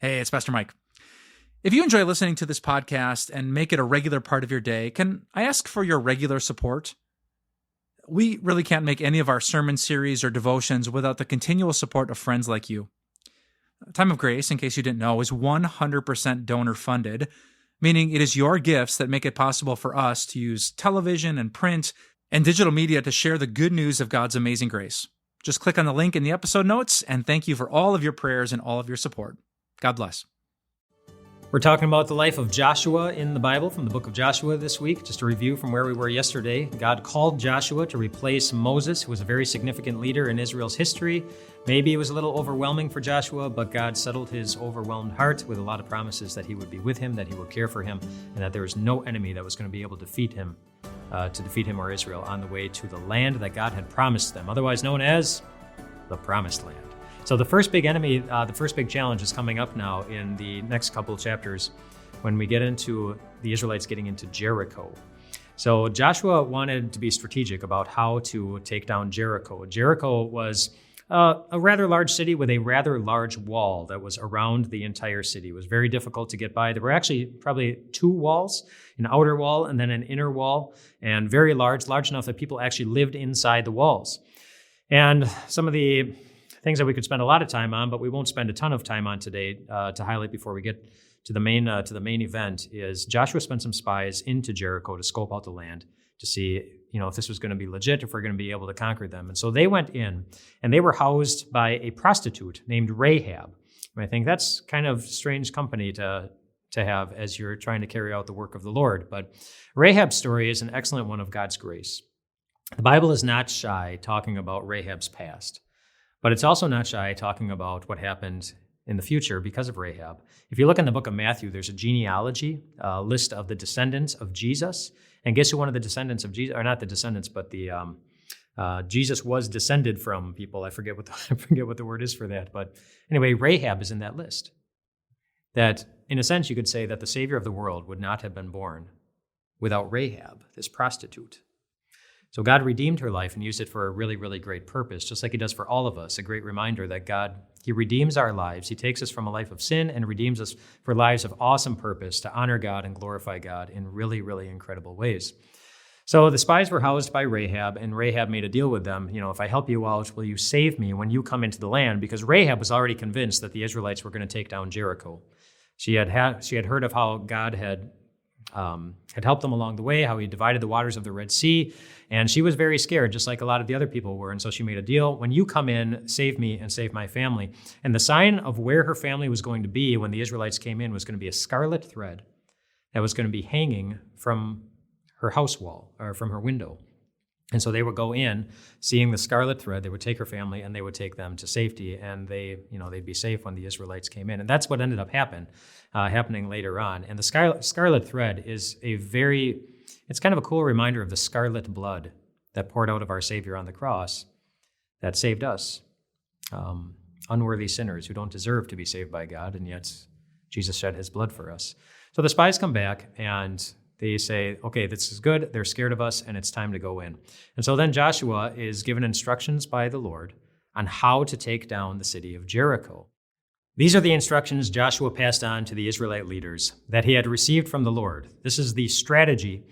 Hey, it's Pastor Mike. If you enjoy listening to this podcast and make it a regular part of your day, can I ask for your regular support? We really can't make any of our sermon series or devotions without the continual support of friends like you. Time of Grace, in case you didn't know, is 100% donor funded, meaning it is your gifts that make it possible for us to use television and print and digital media to share the good news of God's amazing grace. Just click on the link in the episode notes, and thank you for all of your prayers and all of your support. God bless. We're talking about the life of Joshua in the Bible from the book of Joshua this week. Just a review from where we were yesterday. God called Joshua to replace Moses, who was a very significant leader in Israel's history. Maybe it was a little overwhelming for Joshua, but God settled his overwhelmed heart with a lot of promises that he would be with him, that he would care for him, and that there was no enemy that was going to be able to defeat him or Israel on the way to the land that God had promised them, otherwise known as the Promised Land. So the first big enemy, the first big challenge is coming up now in the next couple of chapters when we get into the Israelites getting into Jericho. So Joshua wanted to be strategic about how to take down Jericho. Jericho was a rather large city with a rather large wall that was around the entire city. It was very difficult to get by. There were actually probably two walls, an outer wall and then an inner wall, and very large enough that people actually lived inside the walls. And some of the things that we could spend a lot of time on, but we won't spend a ton of time on today to highlight before we get to the main event is Joshua sent some spies into Jericho to scope out the land to see, if this was going to be legit, if we're going to be able to conquer them. And so they went in, and they were housed by a prostitute named Rahab. And I think that's kind of strange company to have as you're trying to carry out the work of the Lord. But Rahab's story is an excellent one of God's grace. The Bible is not shy talking about Rahab's past. But it's also not shy talking about what happened in the future because of Rahab. If you look in the book of Matthew, there's a genealogy, list of the descendants of Jesus. And guess who one of the descendants of Jesus, or not the descendants, but the Jesus was descended from people. I forget what the word is for that. But anyway, Rahab is in that list. That, in a sense, you could say that the Savior of the world would not have been born without Rahab, this prostitute. So God redeemed her life and used it for a really, really great purpose, just like he does for all of us, a great reminder that God, he redeems our lives. He takes us from a life of sin and redeems us for lives of awesome purpose to honor God and glorify God in really, really incredible ways. So the spies were housed by Rahab, and Rahab made a deal with them. If I help you out, will you save me when you come into the land? Because Rahab was already convinced that the Israelites were going to take down Jericho. She had heard of how God had helped them along the way, how he divided the waters of the Red Sea, and she was very scared, just like a lot of the other people were, and so she made a deal. When you come in, save me and save my family. And the sign of where her family was going to be when the Israelites came in was going to be a scarlet thread that was going to be hanging from her house wall, or from her window. And so they would go in, seeing the scarlet thread, they would take her family and they would take them to safety, and they'd be safe when the Israelites came in. And that's what ended up happening later on. And the scarlet thread is it's kind of a cool reminder of the scarlet blood that poured out of our Savior on the cross that saved us, unworthy sinners who don't deserve to be saved by God, and yet Jesus shed his blood for us. So the spies come back and they say, okay, this is good. They're scared of us, and it's time to go in. And so then Joshua is given instructions by the Lord on how to take down the city of Jericho. These are the instructions Joshua passed on to the Israelite leaders that he had received from the Lord. This is the strategy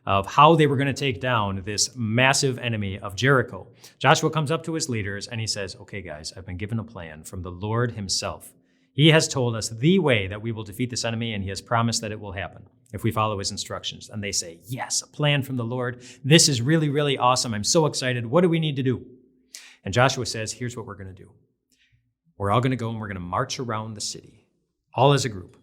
of how they were going to take down this massive enemy of Jericho. Joshua comes up to his leaders and he says, okay, guys, I've been given a plan from the Lord himself. He has told us the way that we will defeat this enemy, and he has promised that it will happen if we follow his instructions. And they say, yes, a plan from the Lord. This is really, really awesome. I'm so excited. What do we need to do? And Joshua says, here's what we're going to do. We're all going to go and we're going to march around the city, all as a group.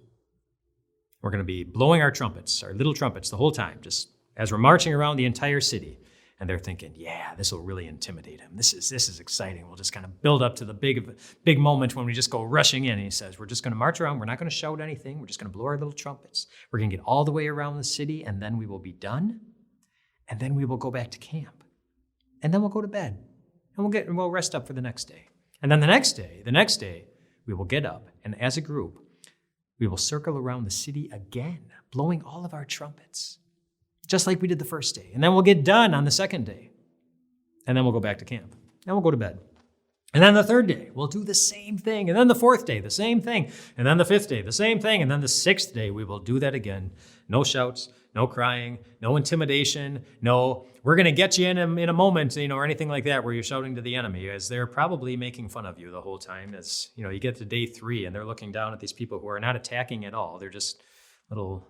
We're going to be blowing our trumpets, our little trumpets, the whole time, just as we're marching around the entire city. And they're thinking, yeah, this will really intimidate him. This is exciting. We'll just kind of build up to the big moment when we just go rushing in. And he says, we're just going to march around. We're not going to shout anything. We're just going to blow our little trumpets. We're going to get all the way around the city, and then we will be done. And then we will go back to camp. And then we'll go to bed. And we'll rest up for the next day. And then the next day, we will get up, and as a group, we will circle around the city again, blowing all of our trumpets, just like we did the first day. And then we'll get done on the second day. And then we'll go back to camp. And we'll go to bed. And then the third day, we'll do the same thing. And then the fourth day, the same thing. And then the fifth day, the same thing. And then the sixth day, we will do that again. No shouts, no crying, no intimidation, no, we're going to get you in a moment, or anything like that where you're shouting to the enemy, as they're probably making fun of you the whole time. As, you get to day 3 and they're looking down at these people who are not attacking at all. They're just little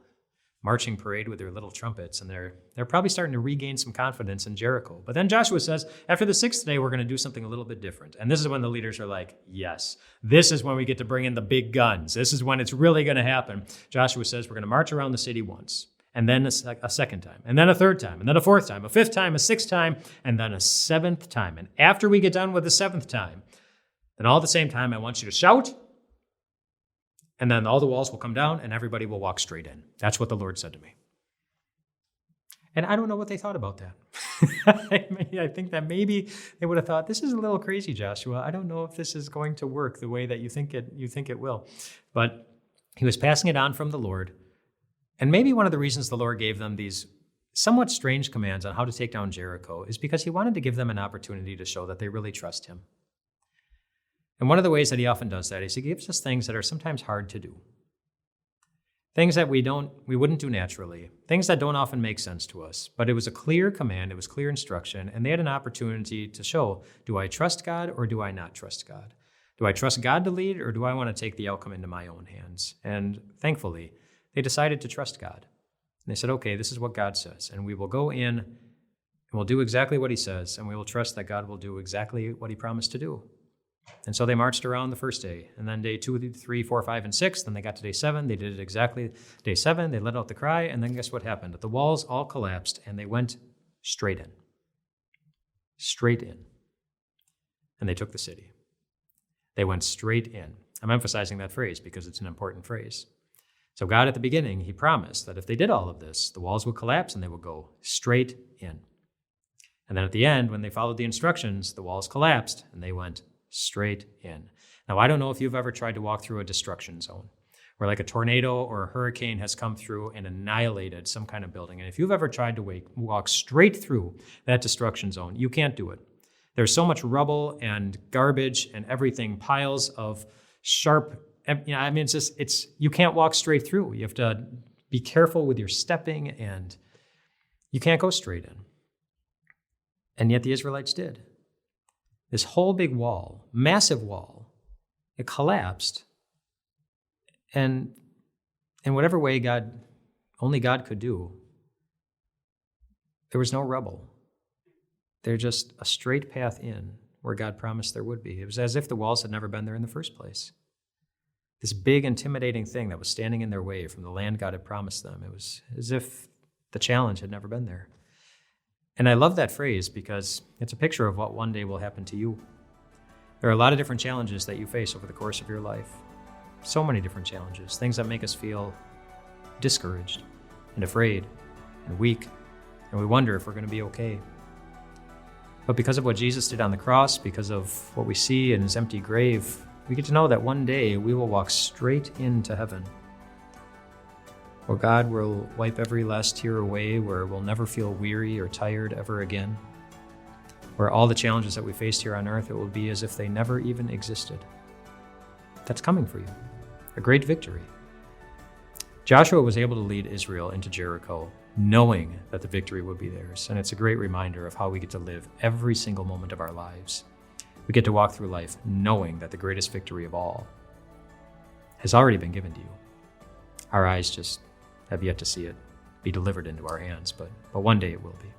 marching parade with their little trumpets, and they're probably starting to regain some confidence in Jericho. But then Joshua says, after the 6th day, we're going to do something a little bit different. And this is when the leaders are like, yes, this is when we get to bring in the big guns. This is when it's really going to happen. Joshua says, we're going to march around the city once, and then a second time, and then a third time, and then a fourth time, a fifth time, a sixth time, and then a 7th time. And after we get done with the 7th time, then all at the same time, I want you to shout, and then all the walls will come down and everybody will walk straight in. That's what the Lord said to me. And I don't know what they thought about that. I think that maybe they would have thought, this is a little crazy, Joshua. I don't know if this is going to work the way that you think it will. But he was passing it on from the Lord. And maybe one of the reasons the Lord gave them these somewhat strange commands on how to take down Jericho is because he wanted to give them an opportunity to show that they really trust him. And one of the ways that he often does that is he gives us things that are sometimes hard to do. Things that we wouldn't do naturally. Things that don't often make sense to us. But it was a clear command, it was clear instruction, and they had an opportunity to show, do I trust God or do I not trust God? Do I trust God to lead or do I want to take the outcome into my own hands? And thankfully, they decided to trust God. And they said, okay, this is what God says, and we will go in and we'll do exactly what he says, and we will trust that God will do exactly what he promised to do. And so they marched around the first day, and then day 2, 3, 4, 5, and 6. Then they got to day 7. They did it exactly. Day 7, they let out the cry, and then guess what happened? The walls all collapsed, and they went straight in. Straight in. And they took the city. They went straight in. I'm emphasizing that phrase because it's an important phrase. So God, at the beginning, he promised that if they did all of this, the walls would collapse and they would go straight in. And then at the end, when they followed the instructions, the walls collapsed and they went straight in. Now, I don't know if you've ever tried to walk through a destruction zone where like a tornado or a hurricane has come through and annihilated some kind of building. And if you've ever tried to walk straight through that destruction zone, you can't do it. There's so much rubble and garbage and everything, piles of sharp, you can't walk straight through. You have to be careful with your stepping and you can't go straight in. And yet the Israelites did. This whole big wall, massive wall, it collapsed. And in whatever way only God could do, there was no rubble. There's just a straight path in where God promised there would be. It was as if the walls had never been there in the first place. This big, intimidating thing that was standing in their way from the land God had promised them. It was as if the challenge had never been there. And I love that phrase because it's a picture of what one day will happen to you. There are a lot of different challenges that you face over the course of your life. So many different challenges, things that make us feel discouraged and afraid and weak, and we wonder if we're going to be okay. But because of what Jesus did on the cross, because of what we see in his empty grave, we get to know that one day we will walk straight into heaven, where God will wipe every last tear away, where we'll never feel weary or tired ever again, where all the challenges that we faced here on earth, it will be as if they never even existed. That's coming for you, a great victory. Joshua was able to lead Israel into Jericho, knowing that the victory would be theirs, and it's a great reminder of how we get to live every single moment of our lives. We get to walk through life knowing that the greatest victory of all has already been given to you. Our eyes just have yet to see it be delivered into our hands, but one day it will be.